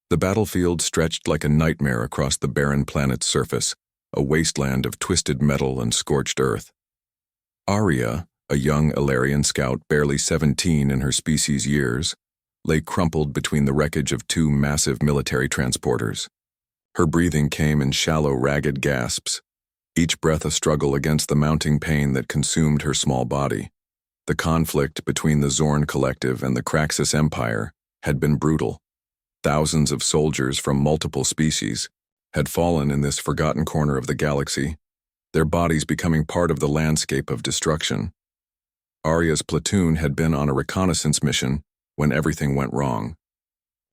The battlefield stretched like a nightmare across the barren planet's surface, a wasteland of twisted metal and scorched earth. Arya, a young Illyrian scout barely 17 in her species years, lay crumpled between the wreckage of two massive military transporters. Her breathing came in shallow, ragged gasps, each breath a struggle against the mounting pain that consumed her small body. The conflict between the Zorn Collective and the Kraxis Empire had been brutal. Thousands of soldiers from multiple species had fallen in this forgotten corner of the galaxy, their bodies becoming part of the landscape of destruction. Arya's platoon had been on a reconnaissance mission when everything went wrong.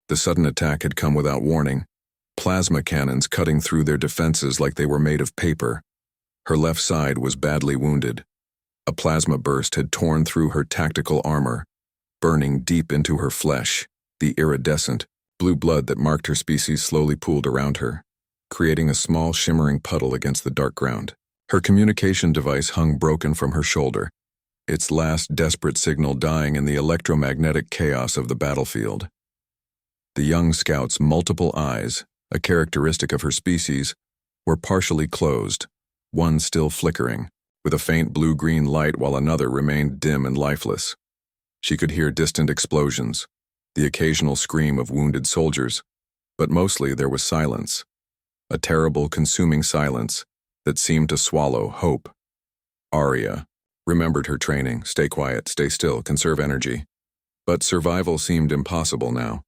The sudden attack had come without warning, plasma cannons cutting through their defenses like they were made of paper. Her left side was badly wounded. A plasma burst had torn through her tactical armor, burning deep into her flesh. The iridescent, blue blood that marked her species slowly pooled around her, creating a small shimmering puddle against the dark ground. Her communication device hung broken from her shoulder, its last desperate signal dying in the electromagnetic chaos of the battlefield. The young scout's multiple eyes, a characteristic of her species, were partially closed, one still flickering, with a faint blue-green light while another remained dim and lifeless. She could hear distant explosions, the occasional scream of wounded soldiers, but mostly there was silence, a terrible, consuming silence that seemed to swallow hope. Arya remembered her training: stay quiet, stay still, conserve energy. But survival seemed impossible now.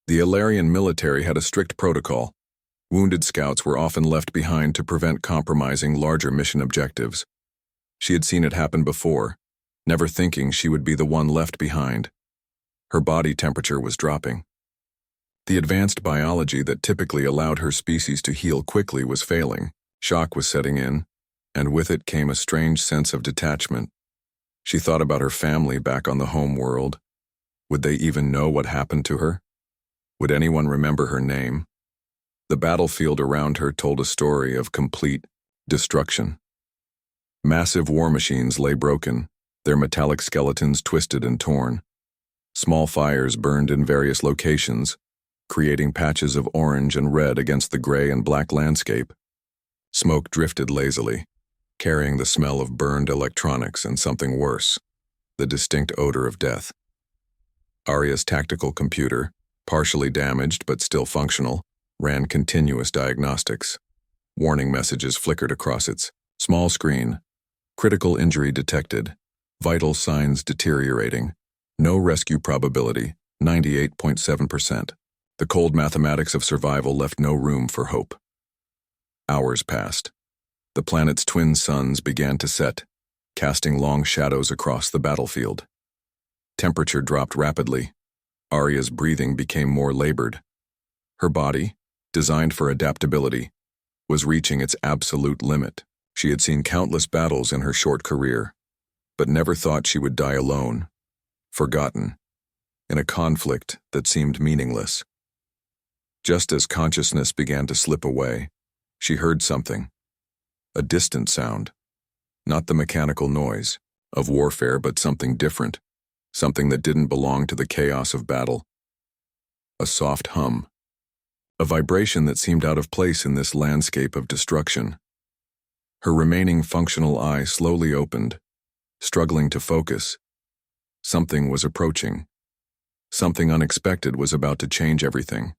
The Illyrian military had a strict protocol. Wounded scouts were often left behind to prevent compromising larger mission objectives. She had seen it happen before, never thinking she would be the one left behind. Her body temperature was dropping. The advanced biology that typically allowed her species to heal quickly was failing. Shock was setting in, and with it came a strange sense of detachment. She thought about her family back on the home world. Would they even know what happened to her? Would anyone remember her name? The battlefield around her told a story of complete destruction. Massive war machines lay broken, their metallic skeletons twisted and torn. Small fires burned in various locations, creating patches of orange and red against the gray and black landscape. Smoke drifted lazily, carrying the smell of burned electronics and something worse, the distinct odor of death. Arya's tactical computer, partially damaged but still functional, ran continuous diagnostics. Warning messages flickered across its small screen. Critical injury detected. Vital signs deteriorating. No rescue probability, 98.7%. The cold mathematics of survival left no room for hope. Hours passed. The planet's twin suns began to set, casting long shadows across the battlefield. Temperature dropped rapidly. Arya's breathing became more labored. Her body, designed for adaptability, was reaching its absolute limit. She had seen countless battles in her short career, but never thought she would die alone, forgotten, in a conflict that seemed meaningless. Just as consciousness began to slip away, she heard something, a distant sound, not the mechanical noise of warfare, but something different, something that didn't belong to the chaos of battle. A soft hum, a vibration that seemed out of place in this landscape of destruction. Her remaining functional eye slowly opened, struggling to focus. Something was approaching. Something unexpected was about to change everything.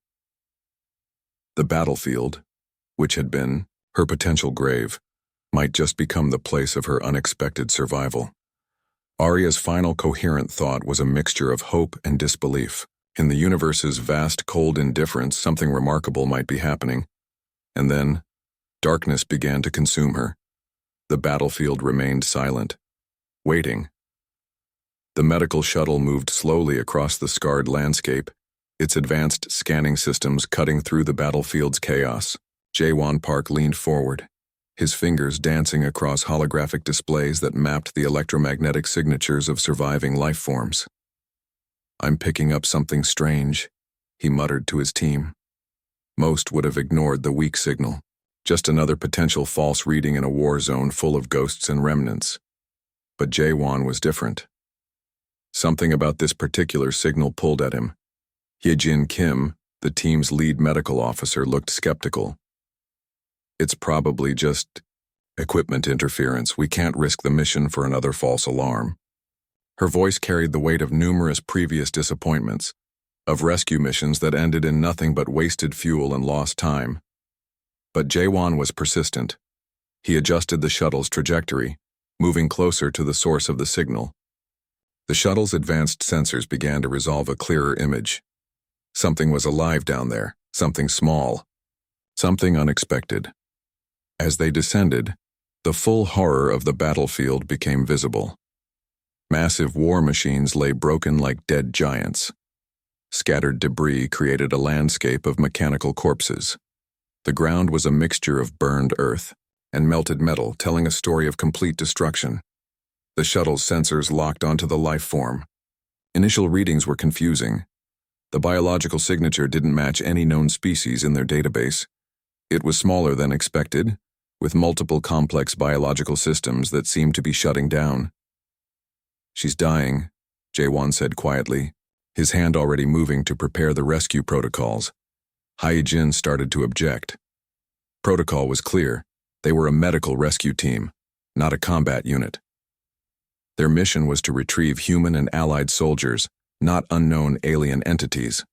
The battlefield, which had been her potential grave, might just become the place of her unexpected survival. Arya's final coherent thought was a mixture of hope and disbelief. In the universe's vast, cold indifference, something remarkable might be happening. And then, darkness began to consume her. The battlefield remained silent, waiting. The medical shuttle moved slowly across the scarred landscape, its advanced scanning systems cutting through the battlefield's chaos. Jaewon Park leaned forward, his fingers dancing across holographic displays that mapped the electromagnetic signatures of surviving life forms. "I'm picking up something strange," he muttered to his team. Most would have ignored the weak signal, just another potential false reading in a war zone full of ghosts and remnants. But Jaewon was different. Something about this particular signal pulled at him. Hyejin Kim, The team's lead medical officer looked skeptical. "It's probably just equipment interference. We can't risk the mission for another false alarm." Her voice carried the weight of numerous previous disappointments, of rescue missions that ended in nothing but wasted fuel and lost time. But Jaewon was persistent. He adjusted the shuttle's trajectory, moving closer to the source of the signal. The shuttle's advanced sensors began to resolve a clearer image. Something was alive down there, something small, something unexpected. As they descended, the full horror of the battlefield became visible. Massive war machines lay broken like dead giants. Scattered debris created a landscape of mechanical corpses. The ground was a mixture of burned earth and melted metal, telling a story of complete destruction. The shuttle's sensors locked onto the life form. Initial readings were confusing. The biological signature didn't match any known species in their database. It was smaller than expected, with multiple complex biological systems that seemed to be shutting down. "She's dying," Jaewon said quietly, his hand already moving to prepare the rescue protocols. Hae-jin started to object. Protocol was clear. They were a medical rescue team, not a combat unit. Their mission was to retrieve human and allied soldiers, not unknown alien entities.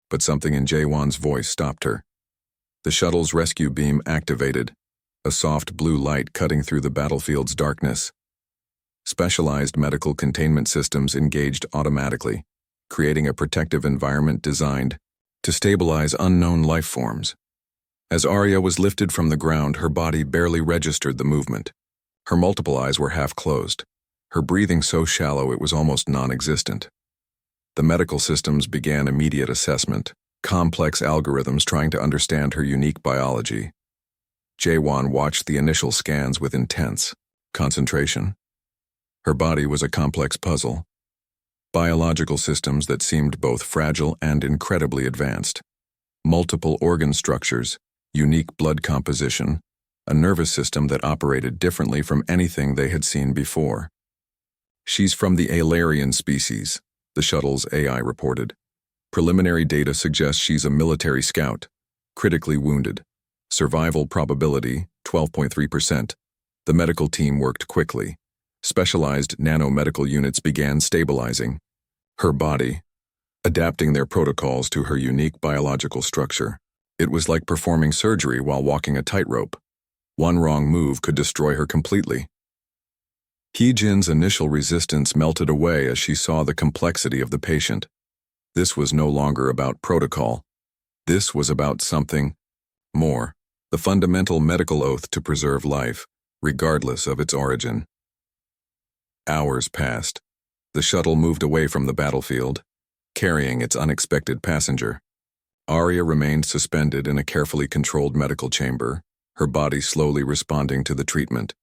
But something in Jaewon's voice stopped her. The shuttle's rescue beam activated, a soft blue light cutting through the battlefield's darkness. Specialized medical containment systems engaged automatically, creating a protective environment designed to stabilize unknown life forms. As Arya was lifted from the ground, her body barely registered the movement. Her multiple eyes were half closed, her breathing so shallow it was almost non-existent. The medical systems began immediate assessment, complex algorithms trying to understand her unique biology. Jaewon watched the initial scans with intense concentration. Her body was a complex puzzle. Biological systems that seemed both fragile and incredibly advanced. Multiple organ structures, unique blood composition, a nervous system that operated differently from anything they had seen before. "She's from the Alarian species," the shuttle's AI reported. "Preliminary data suggests she's a military scout, critically wounded. Survival probability, 12.3%. The medical team worked quickly. Specialized nanomedical units began stabilizing her body, adapting their protocols to her unique biological structure. It was like performing surgery while walking a tightrope. One wrong move could destroy her completely." Hae-jin's initial resistance melted away as she saw the complexity of the patient. This was no longer about protocol. This was about something more, the fundamental medical oath to preserve life, regardless of its origin. Hours passed. The shuttle moved away from the battlefield, carrying its unexpected passenger. Arya remained suspended in a carefully controlled medical chamber, her body slowly responding to the treatment.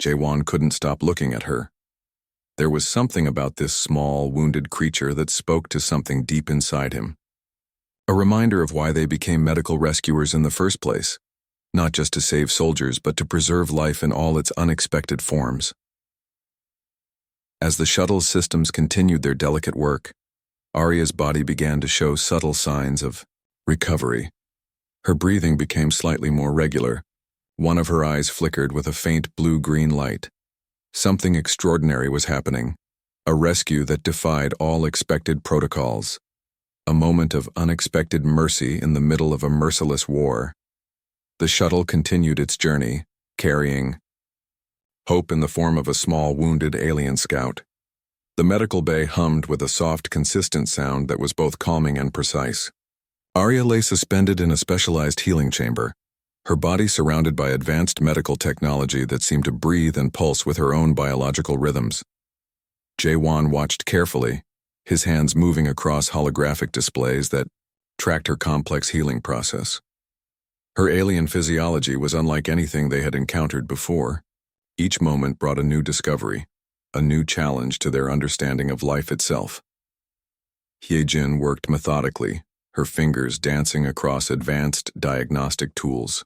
Jaewon couldn't stop looking at her. There was something about this small, wounded creature that spoke to something deep inside him. A reminder of why they became medical rescuers in the first place, not just to save soldiers but to preserve life in all its unexpected forms. As the shuttle's systems continued their delicate work, Arya's body began to show subtle signs of recovery. Her breathing became slightly more regular. One of her eyes flickered with a faint blue-green light. Something extraordinary was happening, a rescue that defied all expected protocols. A moment of unexpected mercy in the middle of a merciless war. The shuttle continued its journey, carrying hope in the form of a small wounded alien scout. The medical bay hummed with a soft, consistent sound that was both calming and precise. Arya lay suspended in a specialized healing chamber, her body surrounded by advanced medical technology that seemed to breathe and pulse with her own biological rhythms. Jaewon watched carefully, his hands moving across holographic displays that tracked her complex healing process. Her alien physiology was unlike anything they had encountered before. Each moment brought a new discovery, a new challenge to their understanding of life itself. Hae-jin worked methodically, her fingers dancing across advanced diagnostic tools.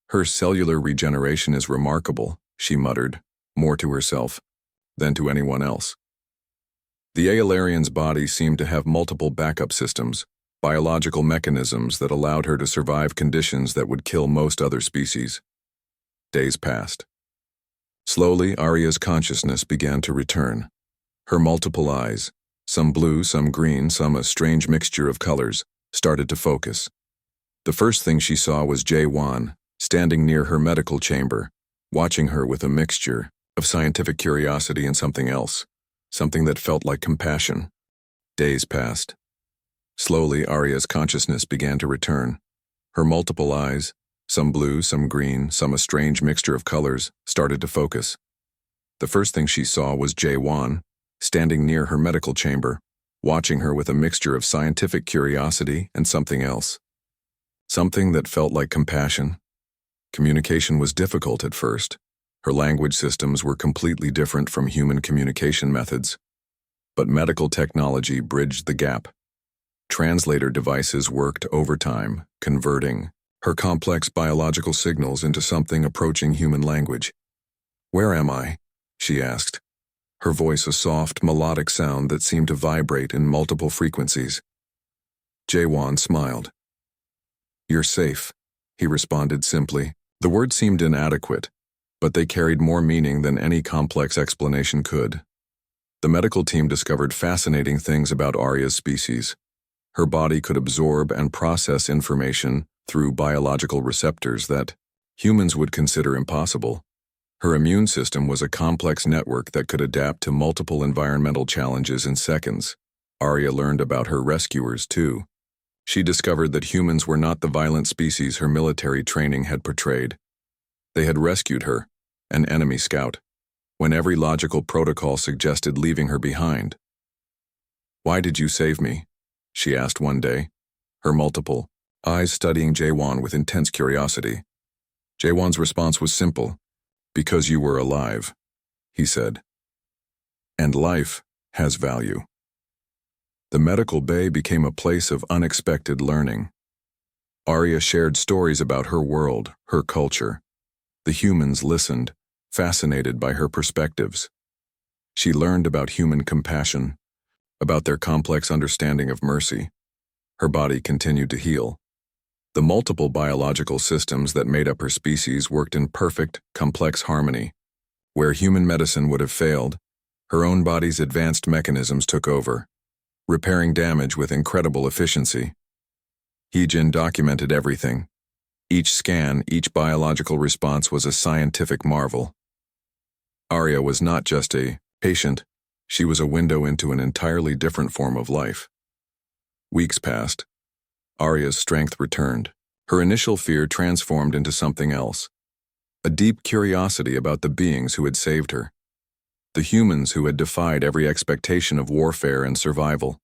"Her cellular regeneration is remarkable," she muttered, more to herself than to anyone else. The Aelarian's body seemed to have multiple backup systems, biological mechanisms that allowed her to survive conditions that would kill most other species. Days passed. Slowly, Arya's consciousness began to return. Her multiple eyes, some blue, some green, some a strange mixture of colors, started to focus. The first thing she saw was Jae-won, standing near her medical chamber, watching her with a mixture of scientific curiosity and something else, something that felt like compassion. Days passed. Slowly, Arya's consciousness began to return. Her multiple eyes, some blue, some green, some a strange mixture of colors, started to focus. The first thing she saw was Jae-won, standing near her medical chamber, watching her with a mixture of scientific curiosity and something else. Something that felt like compassion. Communication was difficult at first. Her language systems were completely different from human communication methods. But medical technology bridged the gap. Translator devices worked overtime, converting her complex biological signals into something approaching human language. "Where am I?" she asked, her voice a soft, melodic sound that seemed to vibrate in multiple frequencies. Jae-won smiled. "You're safe," he responded simply. The words seemed inadequate, but they carried more meaning than any complex explanation could. The medical team discovered fascinating things about Arya's species. Her body could absorb and process information through biological receptors that humans would consider impossible. Her immune system was a complex network that could adapt to multiple environmental challenges in seconds. Arya learned about her rescuers, too. She discovered that humans were not the violent species her military training had portrayed. They had rescued her, an enemy scout, when every logical protocol suggested leaving her behind. "Why did you save me?" she asked one day, her multiple eyes studying Jae-won with intense curiosity. Jae-won's response was simple. "Because you were alive," he said. "And life has value." The medical bay became a place of unexpected learning. Arya shared stories about her world, her culture. The humans listened, fascinated by her perspectives. She learned about human compassion, about their complex understanding of mercy. Her body continued to heal. The multiple biological systems that made up her species worked in perfect, complex harmony. Where human medicine would have failed, her own body's advanced mechanisms took over, repairing damage with incredible efficiency. Heejin documented everything. Each scan, each biological response was a scientific marvel. Arya was not just a patient, she was a window into an entirely different form of life. Weeks passed. Arya's strength returned. Her initial fear transformed into something else. A deep curiosity about the beings who had saved her. The humans who had defied every expectation of warfare and survival.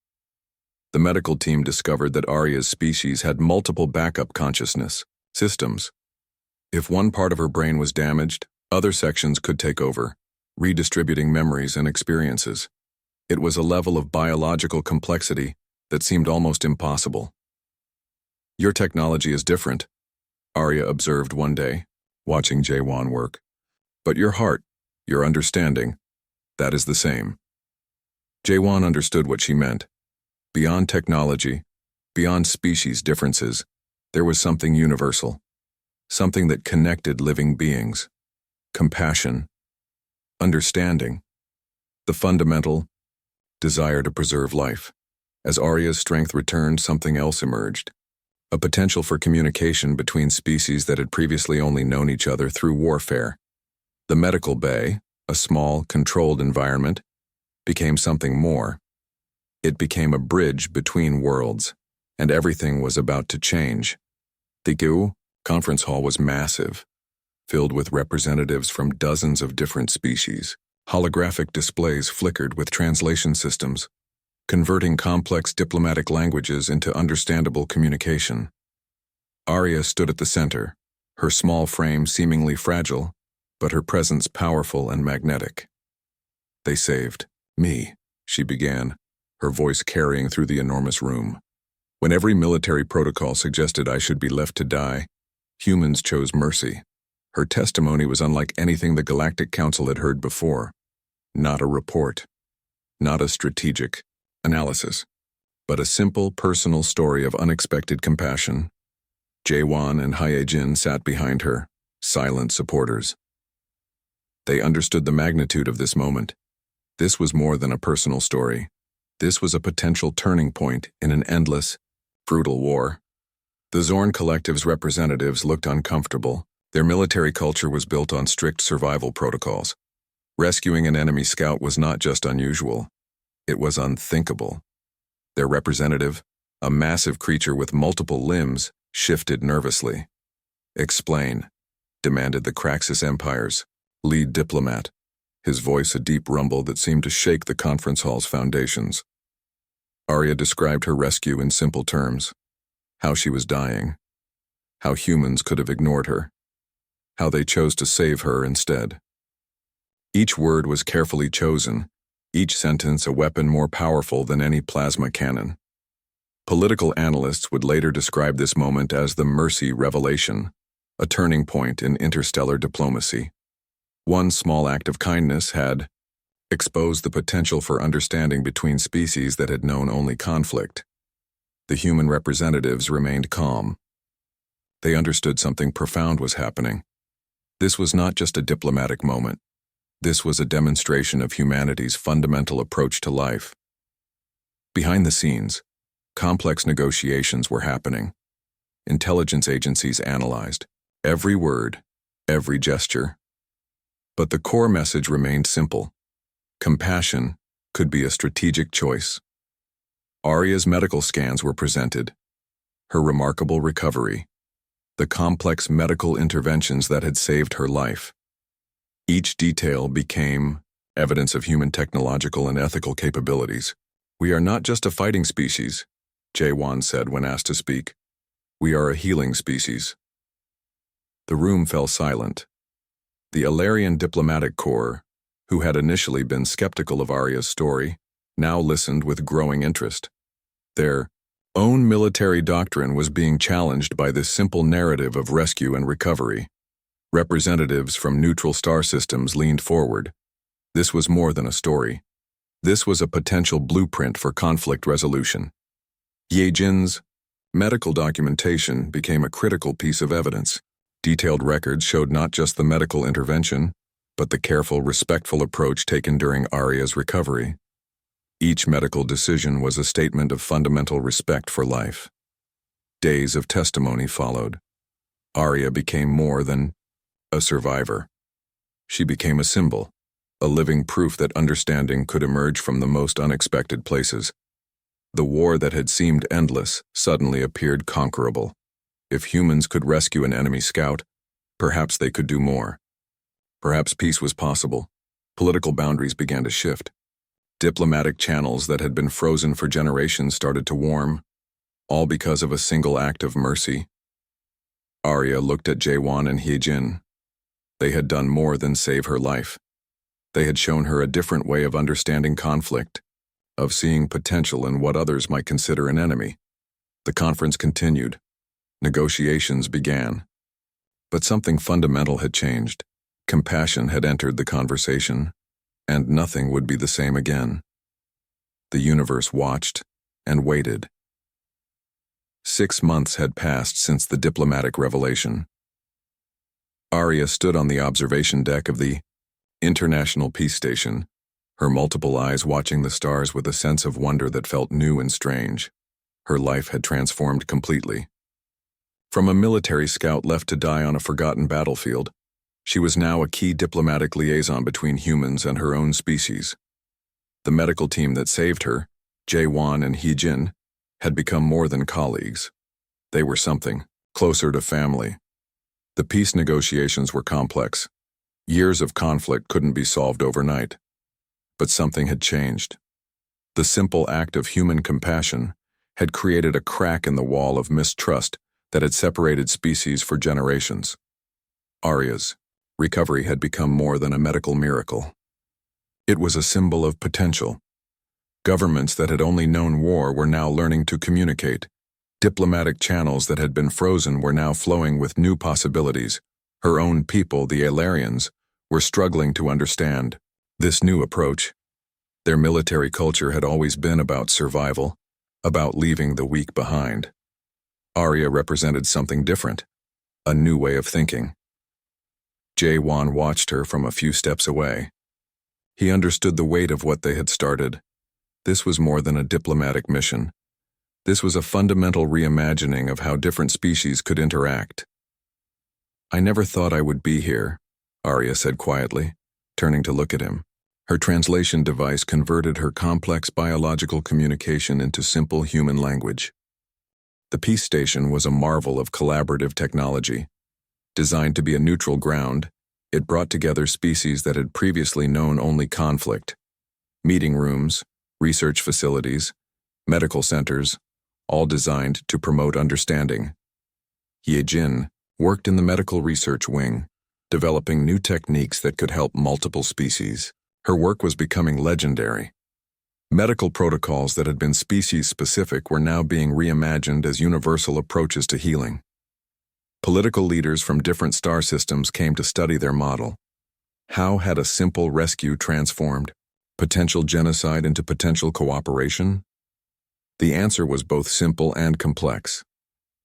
The medical team discovered that Arya's species had multiple backup consciousness systems. If one part of her brain was damaged, other sections could take over, redistributing memories and experiences. It was a level of biological complexity that seemed almost impossible. "Your technology is different," Arya observed one day, watching Jae-won work. "But your heart, your understanding, that is the same." Jae-won understood what she meant. Beyond technology, beyond species differences, there was something universal, something that connected living beings. Compassion, understanding, the fundamental desire to preserve life. As Arya's strength returned, something else emerged. A potential for communication between species that had previously only known each other through warfare. The medical bay, a small, controlled environment, became something more. It became a bridge between worlds, and everything was about to change. The GU conference hall was massive, filled with representatives from dozens of different species. Holographic displays flickered with translation systems, converting complex diplomatic languages into understandable communication. Arya stood at the center, her small frame seemingly fragile, but her presence powerful and magnetic. "They saved me," she began, her voice carrying through the enormous room. "When every military protocol suggested I should be left to die, humans chose mercy." Her testimony was unlike anything the Galactic Council had heard before. Not a report, not a strategic analysis, but a simple, personal story of unexpected compassion. Jaewon and Hyejin sat behind her, silent supporters. They understood the magnitude of this moment. This was more than a personal story. This was a potential turning point in an endless, brutal war. The Zorn Collective's representatives looked uncomfortable. Their military culture was built on strict survival protocols. Rescuing an enemy scout was not just unusual, it was unthinkable. Their representative, a massive creature with multiple limbs, shifted nervously. "Explain," demanded the Craxus Empire's lead diplomat, his voice a deep rumble that seemed to shake the conference hall's foundations. Arya described her rescue in simple terms: how she was dying, how humans could have ignored her, how they chose to save her instead. Each word was carefully chosen, each sentence a weapon more powerful than any plasma cannon. Political analysts would later describe this moment as the Mercy Revelation, a turning point in interstellar diplomacy. One small act of kindness had exposed the potential for understanding between species that had known only conflict. The human representatives remained calm. They understood something profound was happening. This was not just a diplomatic moment. This was a demonstration of humanity's fundamental approach to life. Behind the scenes, complex negotiations were happening. Intelligence agencies analyzed every word, every gesture. But the core message remained simple: compassion could be a strategic choice. Arya's medical scans were presented, her remarkable recovery, the complex medical interventions that had saved her life. Each detail became evidence of human technological and ethical capabilities. "We are not just a fighting species," Jaewon said when asked to speak. "We are a healing species." The room fell silent. The Alarian diplomatic corps, who had initially been skeptical of Arya's story, now listened with growing interest. Their own military doctrine was being challenged by this simple narrative of rescue and recovery. Representatives from neutral star systems leaned forward. This was more than a story. This was a potential blueprint for conflict resolution. Yejin's medical documentation became a critical piece of evidence. Detailed records showed not just the medical intervention, but the careful, respectful approach taken during Arya's recovery. Each medical decision was a statement of fundamental respect for life. Days of testimony followed. Arya became more than a survivor. She became a symbol, a living proof that understanding could emerge from the most unexpected places. The war that had seemed endless suddenly appeared conquerable. If humans could rescue an enemy scout, perhaps they could do more. Perhaps peace was possible. Political boundaries began to shift. Diplomatic channels that had been frozen for generations started to warm, all because of a single act of mercy. Arya looked at Jaewon and Hyejin. They had done more than save her life. They had shown her a different way of understanding conflict, of seeing potential in what others might consider an enemy. The conference continued. Negotiations began. But something fundamental had changed. Compassion had entered the conversation, and nothing would be the same again. The universe watched and waited. 6 months had passed since the diplomatic revelation. Arya stood on the observation deck of the International Peace Station, her multiple eyes watching the stars with a sense of wonder that felt new and strange. Her life had transformed completely. From a military scout left to die on a forgotten battlefield, she was now a key diplomatic liaison between humans and her own species. The medical team that saved her, Jaewon and Hyejin, had become more than colleagues. They were something closer to family. The peace negotiations were complex. Years of conflict couldn't be solved overnight. But something had changed. The simple act of human compassion had created a crack in the wall of mistrust that had separated species for generations. Arya's recovery had become more than a medical miracle. It was a symbol of potential. Governments that had only known war were now learning to communicate. Diplomatic channels that had been frozen were now flowing with new possibilities. Her own people, the Alarians, were struggling to understand this new approach. Their military culture had always been about survival, about leaving the weak behind. Arya represented something different, a new way of thinking. Jae-won watched her from a few steps away. He understood the weight of what they had started. This was more than a diplomatic mission. This was a fundamental reimagining of how different species could interact. "I never thought I would be here," Arya said quietly, turning to look at him. Her translation device converted her complex biological communication into simple human language. The peace station was a marvel of collaborative technology. Designed to be a neutral ground, it brought together species that had previously known only conflict. Meeting rooms, research facilities, medical centers, all designed to promote understanding. Ye-jin worked in the medical research wing, developing new techniques that could help multiple species. Her work was becoming legendary. Medical protocols that had been species-specific were now being reimagined as universal approaches to healing. Political leaders from different star systems came to study their model. How had a simple rescue transformed potential genocide into potential cooperation? The answer was both simple and complex.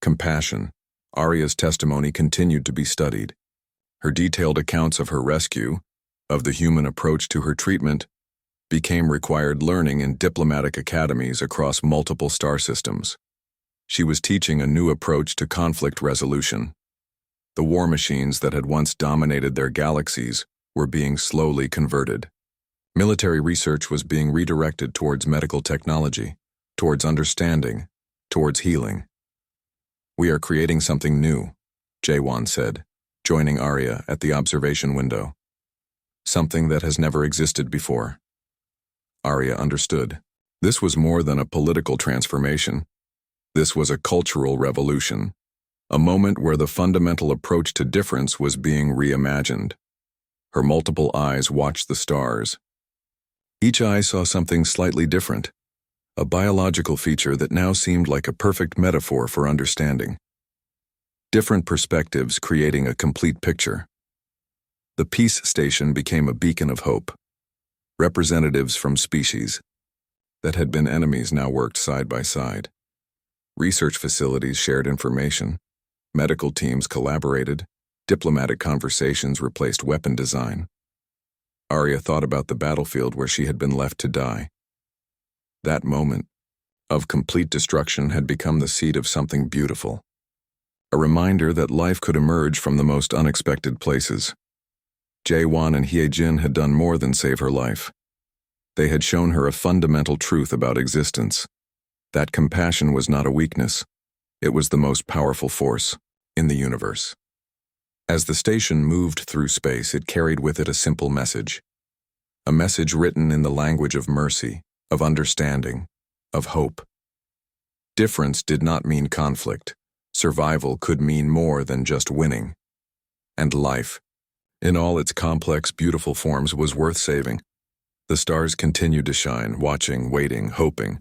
Compassion. Arya's testimony continued to be studied. Her detailed accounts of her rescue, of the human approach to her treatment, became required learning in diplomatic academies across multiple star systems. She was teaching a new approach to conflict resolution. The war machines that had once dominated their galaxies were being slowly converted. Military research was being redirected towards medical technology, towards understanding, towards healing. "We are creating something new," Jae-won said, joining Arya at the observation window. "Something that has never existed before." Arya understood. This was more than a political transformation. This was a cultural revolution, a moment where the fundamental approach to difference was being reimagined. Her multiple eyes watched the stars. Each eye saw something slightly different, a biological feature that now seemed like a perfect metaphor for understanding. Different perspectives creating a complete picture. The peace station became a beacon of hope. Representatives from species that had been enemies now worked side by side. Research facilities shared information. Medical teams collaborated. Diplomatic conversations replaced weapon design. Arya thought about the battlefield where she had been left to die. That moment of complete destruction had become the seed of something beautiful. A reminder that life could emerge from the most unexpected places. Jae-won and Hye-jin had done more than save her life. They had shown her a fundamental truth about existence. That compassion was not a weakness. It was the most powerful force in the universe. As the station moved through space, it carried with it a simple message. A message written in the language of mercy, of understanding, of hope. Difference did not mean conflict. Survival could mean more than just winning. And life, in all its complex, beautiful forms, was worth saving. The stars continued to shine, watching, waiting, hoping.